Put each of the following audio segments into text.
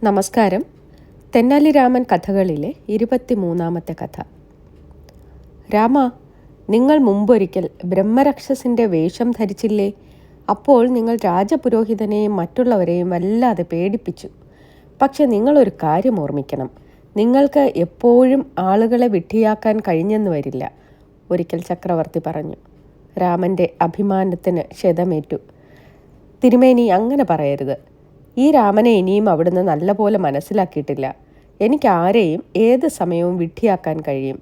നമസ്കാരം. തെന്നാലി രാമൻ കഥകളിലെ 23-ാമത്തെ കഥ. രാമ, നിങ്ങൾ മുമ്പൊരിക്കൽ ബ്രഹ്മരക്ഷസിൻ്റെ വേഷം ധരിച്ചില്ലേ? അപ്പോൾ നിങ്ങൾ രാജപുരോഹിതനെയും മറ്റുള്ളവരെയും വല്ലാതെ പേടിപ്പിച്ചു. പക്ഷെ നിങ്ങളൊരു കാര്യം ഓർമ്മിക്കണം, നിങ്ങൾക്ക് എപ്പോഴും ആളുകളെ വിഡ്ഢിയാക്കാൻ കഴിഞ്ഞെന്ന് വരില്ല, ഒരിക്കൽ ചക്രവർത്തി പറഞ്ഞു. രാമൻ്റെ അഭിമാനത്തിന് ക്ഷതമേറ്റു. തിരുമേനി, അങ്ങനെ പറയരുത്. ഈ രാമനെ ഇനിയും അവിടുന്ന് നല്ലപോലെ മനസ്സിലാക്കിയിട്ടില്ല. എനിക്ക് ആരെയും ഏത് സമയവും വിഡ്ഢിയാക്കാൻ കഴിയും.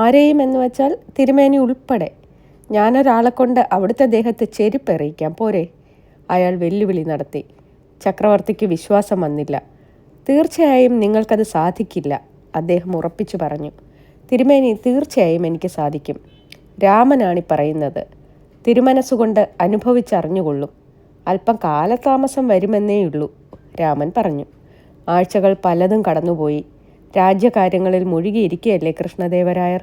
ആരെയും എന്ന് വെച്ചാൽ തിരുമേനി ഉൾപ്പെടെ. ഞാനൊരാളെ കൊണ്ട് അവിടുത്തെ ദേഹത്ത് ചെരുപ്പെറിയിക്കാം, പോരെ? അയാൾ വെല്ലുവിളി നടത്തി. ചക്രവർത്തിക്ക് വിശ്വാസം വന്നില്ല. തീർച്ചയായും നിങ്ങൾക്കത് സാധിക്കില്ല, അദ്ദേഹം ഉറപ്പിച്ചു പറഞ്ഞു. തിരുമേനി, തീർച്ചയായും എനിക്ക് സാധിക്കും. രാമനാണി പറയുന്നത്. തിരുമനസ്സുകൊണ്ട് അനുഭവിച്ചറിഞ്ഞുകൊള്ളും. അല്പം കാലതാമസം വരുമെന്നേയുള്ളൂ, രാമൻ പറഞ്ഞു. ആഴ്ചകൾ പലതും കടന്നുപോയി. രാജ്യകാര്യങ്ങളിൽ മുഴുകിയിരിക്കുകയല്ലേ കൃഷ്ണദേവരായർ.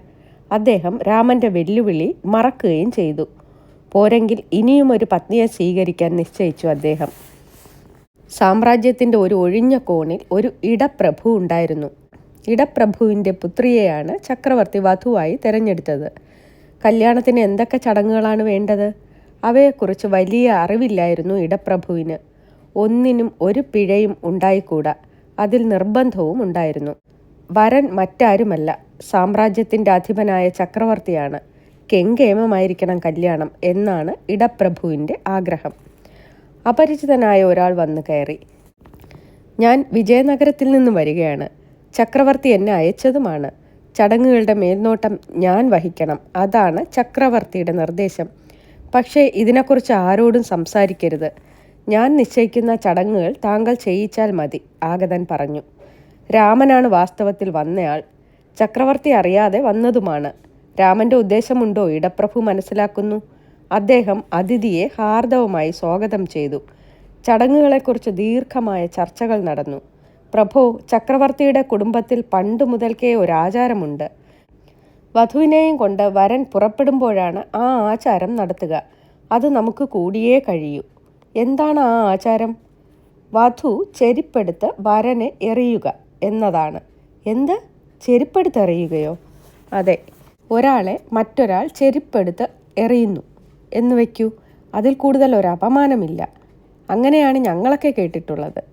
അദ്ദേഹം രാമൻ്റെ വെല്ലുവിളി മറക്കുകയും ചെയ്തു. പോരെങ്കിൽ ഇനിയും ഒരു പത്നിയെ സ്വീകരിക്കാൻ നിശ്ചയിച്ചു അദ്ദേഹം. സാമ്രാജ്യത്തിൻ്റെ ഒരു ഒഴിഞ്ഞ കോണിൽ ഒരു ഇടപ്രഭു ഉണ്ടായിരുന്നു. ഇടപ്രഭുവിൻ്റെ പുത്രിയെയാണ് ചക്രവർത്തി വധുവായി തിരഞ്ഞെടുത്തത്. കല്യാണത്തിന് എന്തൊക്കെ ചടങ്ങുകളാണ് വേണ്ടത്? അവയെക്കുറിച്ച് വലിയ അറിവില്ലായിരുന്നു ഇടപ്രഭുവിന്. ഒന്നിനും ഒരു പിഴയും ഉണ്ടായിക്കൂടാ, അതിൽ നിർബന്ധവും ഉണ്ടായിരുന്നു. വരൻ മറ്റാരുമല്ല, സാമ്രാജ്യത്തിൻ്റെ അധിപനായ ചക്രവർത്തിയാണ്. കെങ്കേമമായിരിക്കണം കല്യാണം എന്നാണ് ഇടപ്രഭുവിൻ്റെ ആഗ്രഹം. അപരിചിതനായ ഒരാൾ വന്നു കയറി. ഞാൻ വിജയനഗരത്തിൽ നിന്ന് വരികയാണ്. ചക്രവർത്തി എന്നെ അയച്ചതുമാണ്. ചടങ്ങുകളുടെ മേൽനോട്ടം ഞാൻ വഹിക്കണം, അതാണ് ചക്രവർത്തിയുടെ നിർദ്ദേശം. പക്ഷേ ഇതിനെക്കുറിച്ച് ആരോടും സംസാരിക്കരുത്. ഞാൻ നിശ്ചയിക്കുന്ന ചടങ്ങുകൾ താങ്കൾ ചെയ്യിച്ചാൽ മതി, ആഗതൻ പറഞ്ഞു. രാമനാണ് വാസ്തവത്തിൽ വന്നയാൾ. ചക്രവർത്തി അറിയാതെ വന്നതുമാണ്. രാമൻ്റെ ഉദ്ദേശമുണ്ടോ ഇടപ്രഭു മനസ്സിലാക്കുന്നു. അദ്ദേഹം അതിഥിയെ ഹാർദവമായി സ്വാഗതം ചെയ്തു. ചടങ്ങുകളെക്കുറിച്ച് ദീർഘമായ ചർച്ചകൾ നടന്നു. പ്രഭോ, ചക്രവർത്തിയുടെ കുടുംബത്തിൽ പണ്ടു മുതൽക്കേ ഒരാചാരമുണ്ട്. വധുവിനെയും കൊണ്ട് വരൻ പുറപ്പെടുമ്പോഴാണ് ആ ആചാരം നടത്തുക. അത് നമുക്ക് കൂടിയേ കഴിയൂ. എന്താണ് ആ ആചാരം? വധു ചെരുപ്പെടുത്ത് വരനെ എറിയുക എന്നതാണ്. എന്ത്? ചെരുപ്പെടുത്ത് എറിയുകയോ? അതെ, ഒരാളെ മറ്റൊരാൾ ചെരുപ്പെടുത്ത് എറിയുന്നു എന്ന് വയ്ക്കൂ. അതിൽ കൂടുതൽ ഒരു അപമാനമില്ല. അങ്ങനെയാണ് ഞങ്ങളൊക്കെ കേട്ടിട്ടുള്ളത്.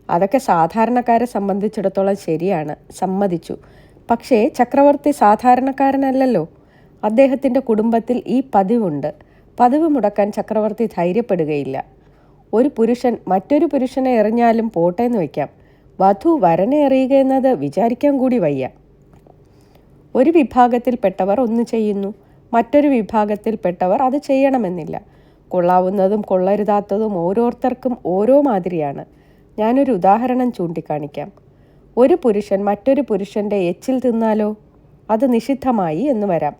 അതൊക്കെ സാധാരണക്കാരെ സംബന്ധിച്ചിടത്തോളം ശരിയാണ്, സമ്മതിച്ചു. പക്ഷേ ചക്രവർത്തി സാധാരണക്കാരനല്ലല്ലോ. അദ്ദേഹത്തിൻ്റെ കുടുംബത്തിൽ ഈ പതിവുണ്ട്. പതിവ് മുടക്കാൻ ചക്രവർത്തി ധൈര്യപ്പെടുകയില്ല. ഒരു പുരുഷൻ മറ്റൊരു പുരുഷനെ എറിഞ്ഞാലും പോട്ടേന്ന് വയ്ക്കാം. വധു വരനെ എറിയുക എന്നത് വിചാരിക്കാൻ കൂടി വയ്യ. ഒരു വിഭാഗത്തിൽപ്പെട്ടവർ ഒന്ന് ചെയ്യുന്നു, മറ്റൊരു വിഭാഗത്തിൽപ്പെട്ടവർ അത് ചെയ്യണമെന്നില്ല. കൊള്ളാവുന്നതും കൊള്ളരുതാത്തതും ഓരോരുത്തർക്കും ഓരോ മാതിരിയാണ്. ഞാനൊരു ഉദാഹരണം ചൂണ്ടിക്കാണിക്കാം. ഒരു പുരുഷൻ മറ്റൊരു പുരുഷൻ്റെ എച്ചിൽ തിന്നാലോ? അത് നിഷിദ്ധമായി എന്ന് വരാം.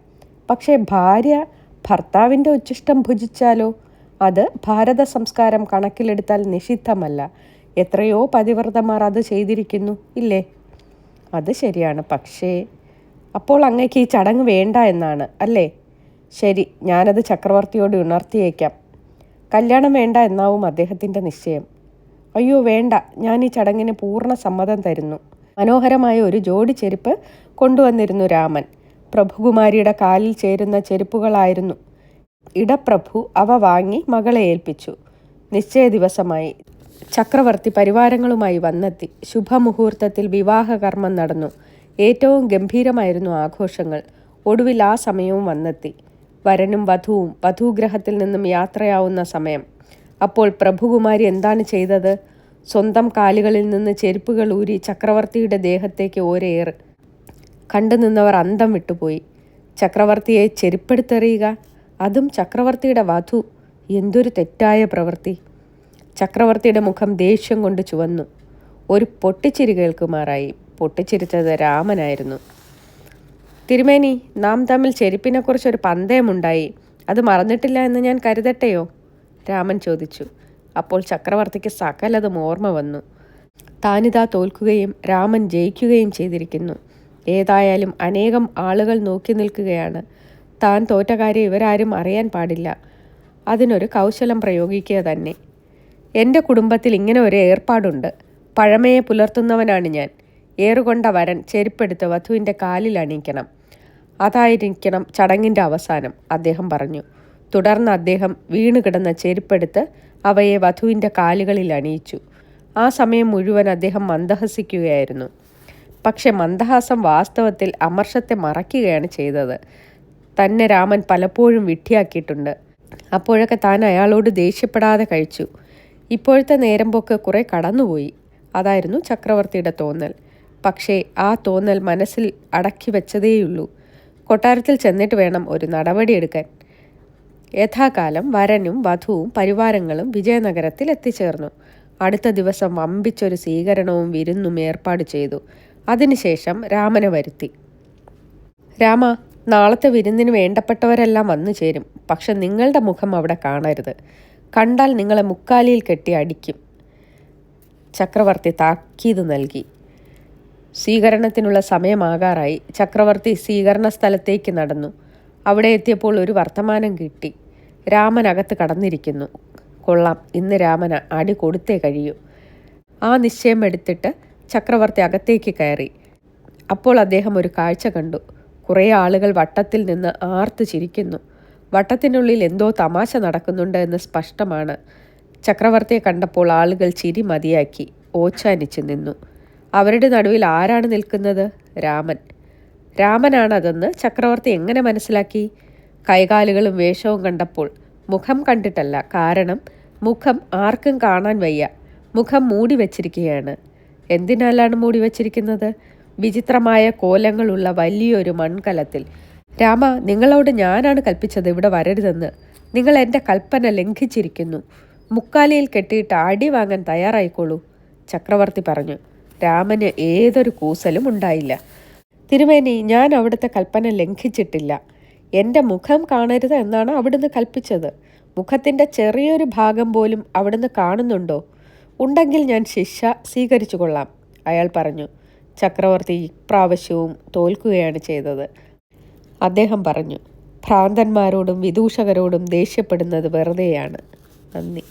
പക്ഷേ ഭാര്യ ഭർത്താവിൻ്റെ ഉച്ഛിഷ്ടം ഭുജിച്ചാലോ? അത് ഭാരത സംസ്കാരം കണക്കിലെടുത്താൽ നിഷിദ്ധമല്ല. എത്രയോ പതിവ്രതമാർ അത് ചെയ്തിരിക്കുന്നു, ഇല്ലേ? അത് ശരിയാണ്. പക്ഷേ അപ്പോൾ അങ്ങേക്ക് ഈ ചടങ്ങ് വേണ്ട എന്നാണ് അല്ലേ? ശരി, ഞാനത് ചക്രവർത്തിയോട് ഉണർത്തിയേക്കാം. കല്യാണം വേണ്ട എന്നാവും അദ്ദേഹത്തിൻ്റെ നിശ്ചയം. അയ്യോ വേണ്ട, ഞാൻ ഈ ചടങ്ങിന് പൂർണ്ണ സമ്മതം തരുന്നു. മനോഹരമായ ഒരു ജോഡി ചെരുപ്പ് കൊണ്ടുവന്നിരുന്നു രാമൻ. പ്രഭുകുമാരിയുടെ കാലിൽ ചേരുന്ന ചെരുപ്പുകളായിരുന്നു. ഇടപ്രഭു അവ വാങ്ങി മകളെ ഏൽപ്പിച്ചു. നിശ്ചയ ദിവസമായി. ചക്രവർത്തി പരിവാരങ്ങളുമായി വന്നെത്തി. ശുഭമുഹൂർത്തത്തിൽ വിവാഹകർമ്മം നടന്നു. ഏറ്റവും ഗംഭീരമായിരുന്നു ആഘോഷങ്ങൾ. ഒടുവിൽ ആ സമയവും വന്നെത്തി. വരനും വധുവും വധൂഗ്രഹത്തിൽ നിന്നും യാത്രയാവുന്ന സമയം. അപ്പോൾ പ്രഭുകുമാരി എന്താണ് ചെയ്തത്? സ്വന്തം കാലുകളിൽ നിന്ന് ചെരുപ്പുകൾ ഊരി ചക്രവർത്തിയുടെ ദേഹത്തേക്ക് ഒരേറ്. കണ്ടു നിന്നവർ അന്തം വിട്ടുപോയി. ചക്രവർത്തിയെ ചെരുപ്പെടുത്തെറിയുക, അതും ചക്രവർത്തിയുടെ വധു! എന്തൊരു തെറ്റായ പ്രവൃത്തി! ചക്രവർത്തിയുടെ മുഖം ദേഷ്യം കൊണ്ട് ചുവന്നു. ഒരു പൊട്ടിച്ചിരി കേൾക്കുമാറായി. പൊട്ടിച്ചിരിച്ചത് രാമനായിരുന്നു. തിരുമേനി, നാം തമ്മിൽ ചെരുപ്പിനെക്കുറിച്ചൊരു പന്തയമുണ്ടായി. അത് മറന്നിട്ടില്ല എന്ന് ഞാൻ കരുതട്ടെയോ? രാമൻ ചോദിച്ചു. അപ്പോൾ ചക്രവർത്തിക്ക് സകലതും ഓർമ്മ വന്നു. താനിതാ തോൽക്കുകയും രാമൻ ജയിക്കുകയും ചെയ്തിരിക്കുന്നു. ഏതായാലും അനേകം ആളുകൾ നോക്കി നിൽക്കുകയാണ്. താൻ തോറ്റ കാര്യം ഇവരാരും അറിയാൻ പാടില്ല. അതിനൊരു കൗശലം പ്രയോഗിക്കുക തന്നെ. എൻ്റെ കുടുംബത്തിൽ ഇങ്ങനെ ഒരു ഏർപ്പാടുണ്ട്. പഴമയെ പുലർത്തുന്നവനാണ് ഞാൻ. ഏറുകൊണ്ട വരൻ ചെരുപ്പെടുത്ത് വധുവിൻ്റെ കാലിൽ അണിയിക്കണം. അതായിരിക്കണം ചടങ്ങിൻ്റെ അവസാനം, അദ്ദേഹം പറഞ്ഞു. തുടർന്ന് അദ്ദേഹം വീണുകിടന്ന ചെരുപ്പെടുത്ത് അവയെ വധുവിൻ്റെ കാലുകളിൽ അണിയിച്ചു. ആ സമയം മുഴുവൻ അദ്ദേഹം മന്ദഹസിക്കുകയായിരുന്നു. പക്ഷെ മന്ദഹാസം വാസ്തവത്തിൽ അമർഷത്തെ മറയ്ക്കുകയാണ് ചെയ്തത്. തന്നെ രാമൻ പലപ്പോഴും വിഡ്ഢിയാക്കിയിട്ടുണ്ട്. അപ്പോഴൊക്കെ താൻ അയാളോട് ദേഷ്യപ്പെടാതെ കഴിച്ചു. ഇപ്പോഴത്തെ നേരമ്പോക്ക് കുറെ കടന്നുപോയി. അതായിരുന്നു ചക്രവർത്തിയുടെ തോന്നൽ. പക്ഷേ ആ തോന്നൽ മനസ്സിൽ അടക്കി വെച്ചതേയുള്ളൂ. കൊട്ടാരത്തിൽ ചെന്നിട്ട് വേണം ഒരു നടപടിയെടുക്കാൻ. യഥാകാലം വരനും വധുവും പരിവാരങ്ങളും വിജയനഗരത്തിൽ എത്തിച്ചേർന്നു. അടുത്ത ദിവസം വമ്പിച്ചൊരു സ്വീകരണവും വിരുന്നും ഏർപ്പാട് ചെയ്തു. അതിനുശേഷം രാമനെ വരുത്തി. രാമ, നാളത്തെ വിരുന്നിന് വേണ്ടപ്പെട്ടവരെല്ലാം വന്നു ചേരും. പക്ഷെ നിങ്ങളുടെ മുഖം അവിടെ കാണരുത്. കണ്ടാൽ നിങ്ങളെ മുക്കാലിയിൽ കെട്ടി അടിക്കും. ചക്രവർത്തി താക്കീത് നൽകി. സ്വീകരണത്തിനുള്ള സമയമാകാറായി. ചക്രവർത്തി സ്വീകരണ സ്ഥലത്തേക്ക് നടന്നു. അവിടെ എത്തിയപ്പോൾ ഒരു വർത്തമാനം കിട്ടി. രാമൻ അകത്ത് കടന്നിരിക്കുന്നു. കൊള്ളാം, ഇന്ന് രാമന് അടി കൊടുത്തേ കഴിയൂ. ആ നിശ്ചയം എടുത്തിട്ട് ചക്രവർത്തി അകത്തേക്ക് കയറി. അപ്പോൾ അദ്ദേഹം ഒരു കാഴ്ച കണ്ടു. കുറേ ആളുകൾ വട്ടത്തിൽ നിന്ന് ആർത്തു ചിരിക്കുന്നു. വട്ടത്തിനുള്ളിൽ എന്തോ തമാശ നടക്കുന്നുണ്ട് എന്ന് സ്പഷ്ടമാണ്. ചക്രവർത്തിയെ കണ്ടപ്പോൾ ആളുകൾ ചിരി മതിയാക്കി ഓച്ചാനിച്ചു നിന്നു. അവരുടെ നടുവിൽ ആരാണ് നിൽക്കുന്നത്? രാമൻ. രാമനാണതെന്ന് ചക്രവർത്തി എങ്ങനെ മനസ്സിലാക്കി? കൈകാലുകളും വേഷവും കണ്ടപ്പോൾ. മുഖം കണ്ടിട്ടല്ല. കാരണം മുഖം ആർക്കും കാണാൻ വയ്യ. മുഖം മൂടി വച്ചിരിക്കുകയാണ്. എന്തിനാലാണ് മൂടി വച്ചിരിക്കുന്നത്? വിചിത്രമായ കോലങ്ങളുള്ള വലിയൊരു മൺകലത്തിൽ. രാമ, നിങ്ങളോട് ഞാനാണ് കൽപ്പിച്ചത് ഇവിടെ വരരുതെന്ന്. നിങ്ങൾ എൻ്റെ കൽപ്പന ലംഘിച്ചിരിക്കുന്നു. മുക്കാലിയിൽ കെട്ടിയിട്ട് അടി വാങ്ങാൻ തയ്യാറായിക്കോളൂ, ചക്രവർത്തി പറഞ്ഞു. രാമന് ഏതൊരു കൂസലും ഉണ്ടായില്ല. തിരുമേനി, ഞാൻ അവിടുത്തെ കൽപ്പന ലംഘിച്ചിട്ടില്ല. എൻ്റെ മുഖം കാണരുത് എന്നാണ് അവിടുന്ന് കൽപ്പിച്ചത്. മുഖത്തിൻ്റെ ചെറിയൊരു ഭാഗം പോലും അവിടുന്ന് കാണുന്നുണ്ടോ? ഉണ്ടെങ്കിൽ ഞാൻ ശിക്ഷ സ്വീകരിച്ചു കൊള്ളാം, അയാൾ പറഞ്ഞു. ചക്രവർത്തി ഇപ്രാവശ്യവും തോൽക്കുകയാണ് ചെയ്തത്. അദ്ദേഹം പറഞ്ഞു, ഭ്രാന്തന്മാരോടും വിദൂഷകരോടും ദേഷ്യപ്പെടുന്നത് വെറുതെയാണ്. നന്ദി.